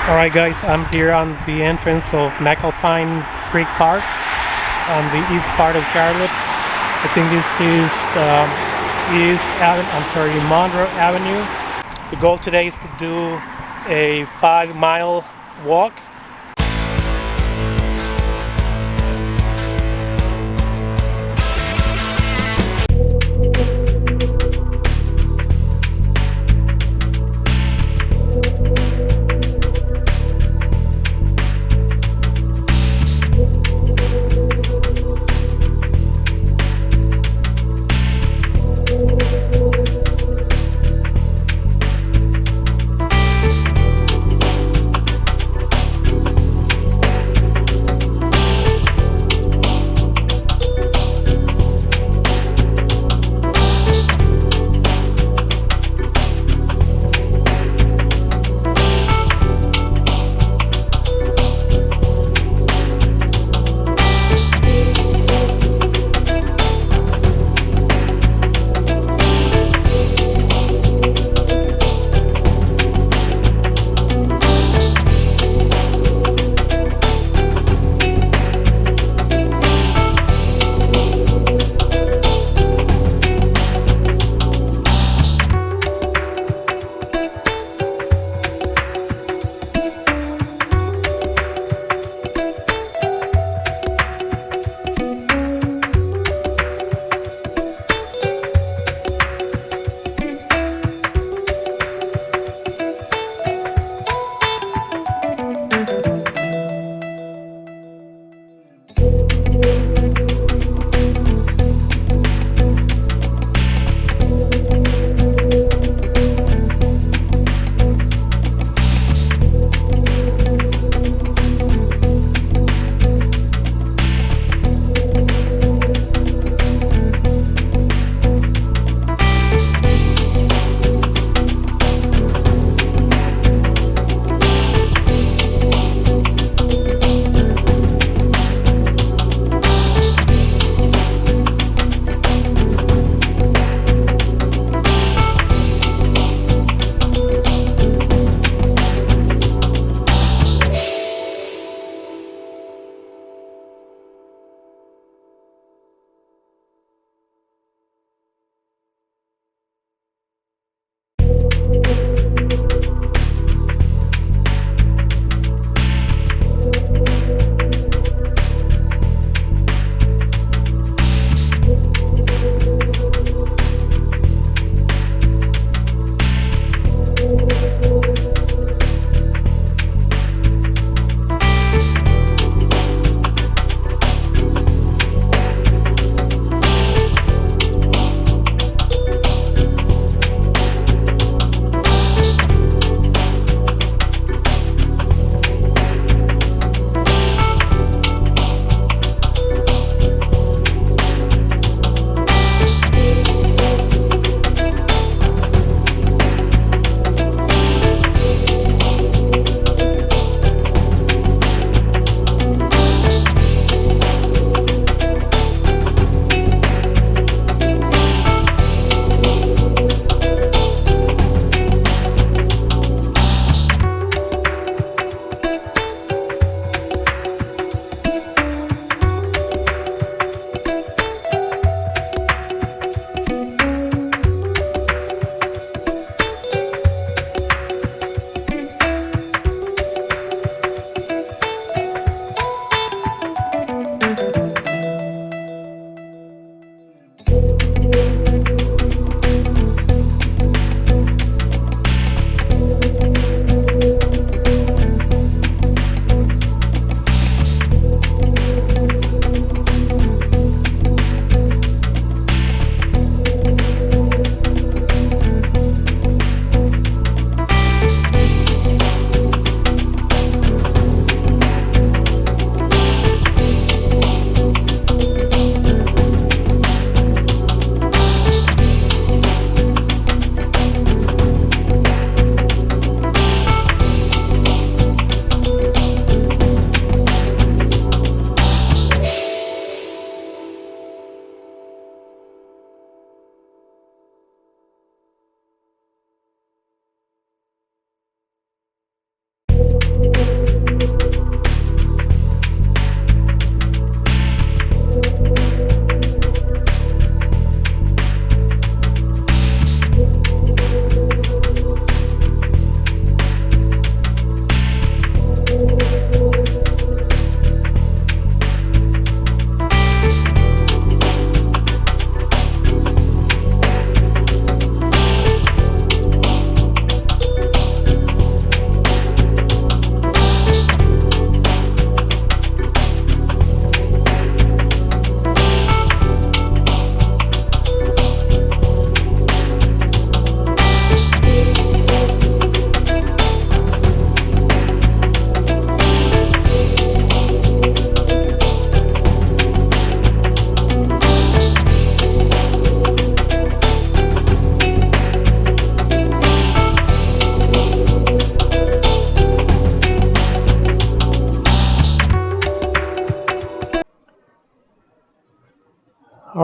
Alright guys, I'm here on the entrance of McAlpine Creek Park on the east part of Charlotte. I think this is Monroe Avenue. The goal today is to do a 5-mile walk.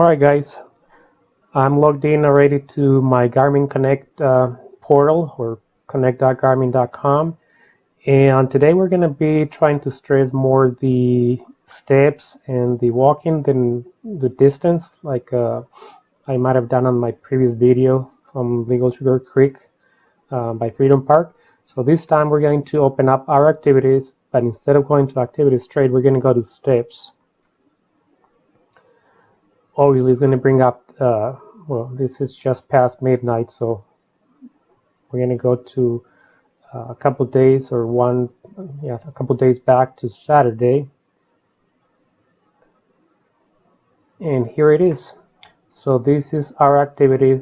Alright guys, I'm logged in already to my Garmin Connect portal, or connect.garmin.com, and today we're going to be trying to stress more the steps and the walking than the distance, like I might have done on my previous video from Legal Sugar Creek by Freedom Park. So this time we're going to open up our activities, but instead of going to activities straight, we're going to go to steps. Obviously it's going to bring up well, this is just past midnight, so we're going to go to a couple days, or a couple days back to Saturday, and here it is. So this is our activity.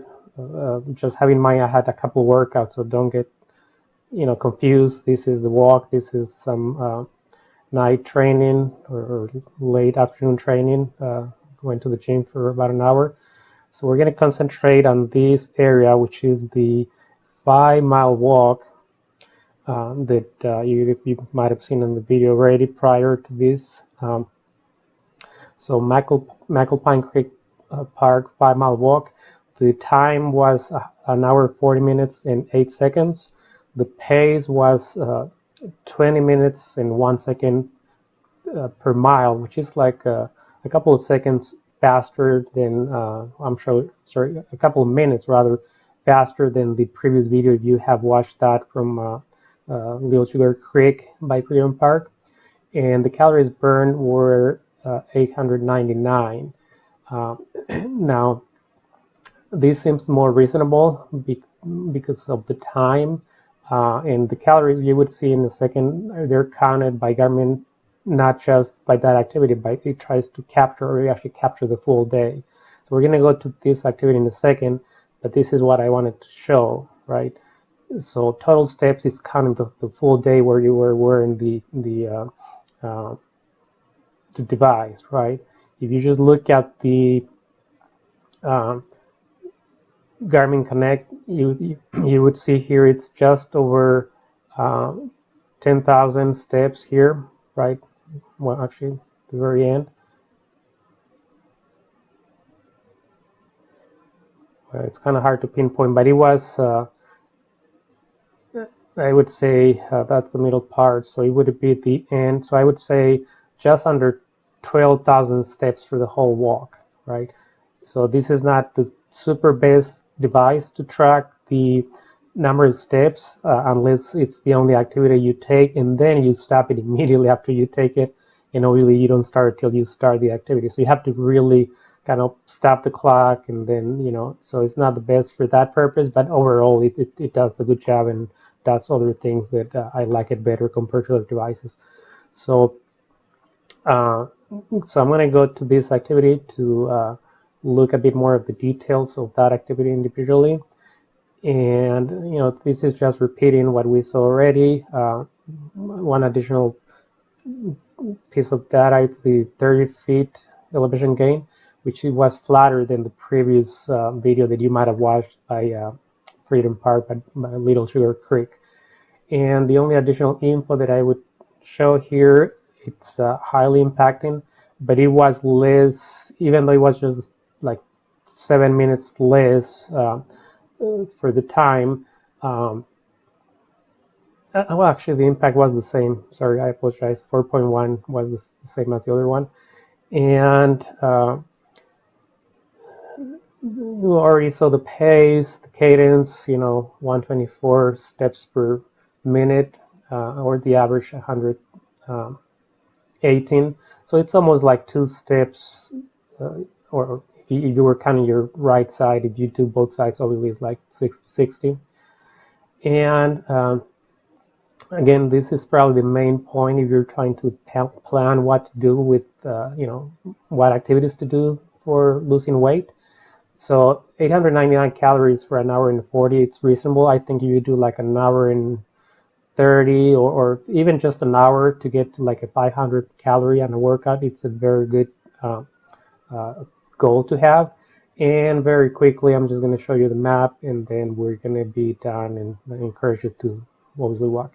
Just having in mind I had a couple workouts, so don't get confused. This is the walk, this is some night training or late afternoon training. Went to the gym for about an hour. So we're going to concentrate on this area, which is the 5-mile walk that you might have seen in the video already prior to this. So McAlpine Creek Park 5-mile walk. The time was an hour 40 minutes and 8 seconds. The pace was 20 minutes and 1 second per mile, which is like a couple of seconds faster than a couple of minutes rather faster than the previous video if you have watched that from Little Sugar Creek by Freedom Park. And the calories burned were 899. Now this seems more reasonable because of the time, and the calories you would see in a second, they're counted by Garmin not just by that activity, but it tries to capture, or actually capture, the full day. So we're going to go to this activity in a second, but this is what I wanted to show, right? So total steps is counting the full day where you were wearing the device, right? If you just look at the Garmin Connect, you would see here it's just over 10,000 steps here, right? Well, actually, the very end. It's kind of hard to pinpoint, but it was, I would say, that's the middle part, so it would be at the end. So I would say just under 12,000 steps for the whole walk, right? So this is not the super best device to track the number of steps unless it's the only activity you take and then you stop it immediately after you take it. Really you don't start till you start the activity. So you have to really kind of stop the clock, and then so it's not the best for that purpose, but overall it does a good job and does other things that I like it better compared to other devices. So I'm going to go to this activity to look a bit more at the details of that activity individually. And this is just repeating what we saw already. One additional piece of data, it's the 30 feet elevation gain, which was flatter than the previous video that you might have watched by Freedom Park by Little Sugar Creek. And the only additional info that I would show here, it's highly impacting, but it was less, even though it was just like 7 minutes less for the time. Well, actually, the impact was the same. Sorry, I apologize. 4.1 was the same as the other one. And you already saw the pace, the cadence, 124 steps per minute, or the average 118. So it's almost like 2 steps, or if you were counting your right side, if you do both sides, obviously it's like 60. And again, this is probably the main point if you're trying to plan what to do with, what activities to do for losing weight. So 899 calories for an hour and 40, it's reasonable. I think if you do like an hour and 30, or even just an hour to get to like a 500 calorie on a workout, it's a very good goal to have. And very quickly, I'm just going to show you the map, and then we're going to be done, and I encourage you to obviously walk.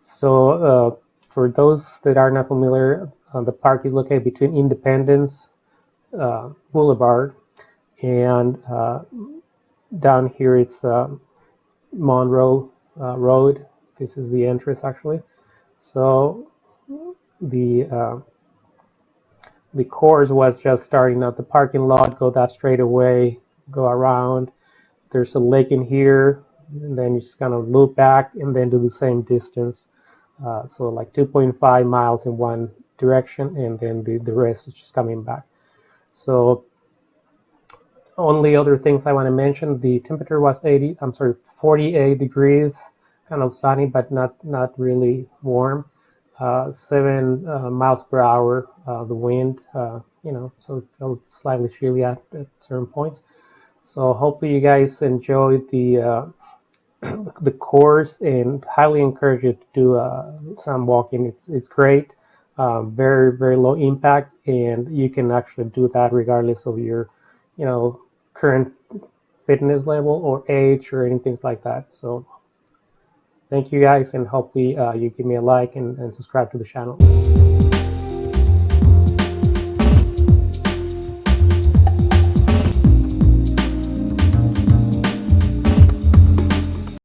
So for those that are not familiar, the park is located between Independence Boulevard and down here it's Monroe Road. This is the entrance actually. So the course was just starting at the parking lot, go that straight away, go around. There's a lake in here, and then you just kind of loop back and then do the same distance. So like 2.5 miles in one direction, and then the rest is just coming back. So only other things I want to mention, the temperature was 48 degrees, kind of sunny, but not really warm. 7 miles per hour, the wind, so it felt slightly chilly at certain points. So hopefully you guys enjoyed the course, and highly encourage you to do some walking. It's great, very low impact, and you can actually do that regardless of your, current fitness level or age or anything like that. So thank you guys, and hopefully you give me a like and subscribe to the channel.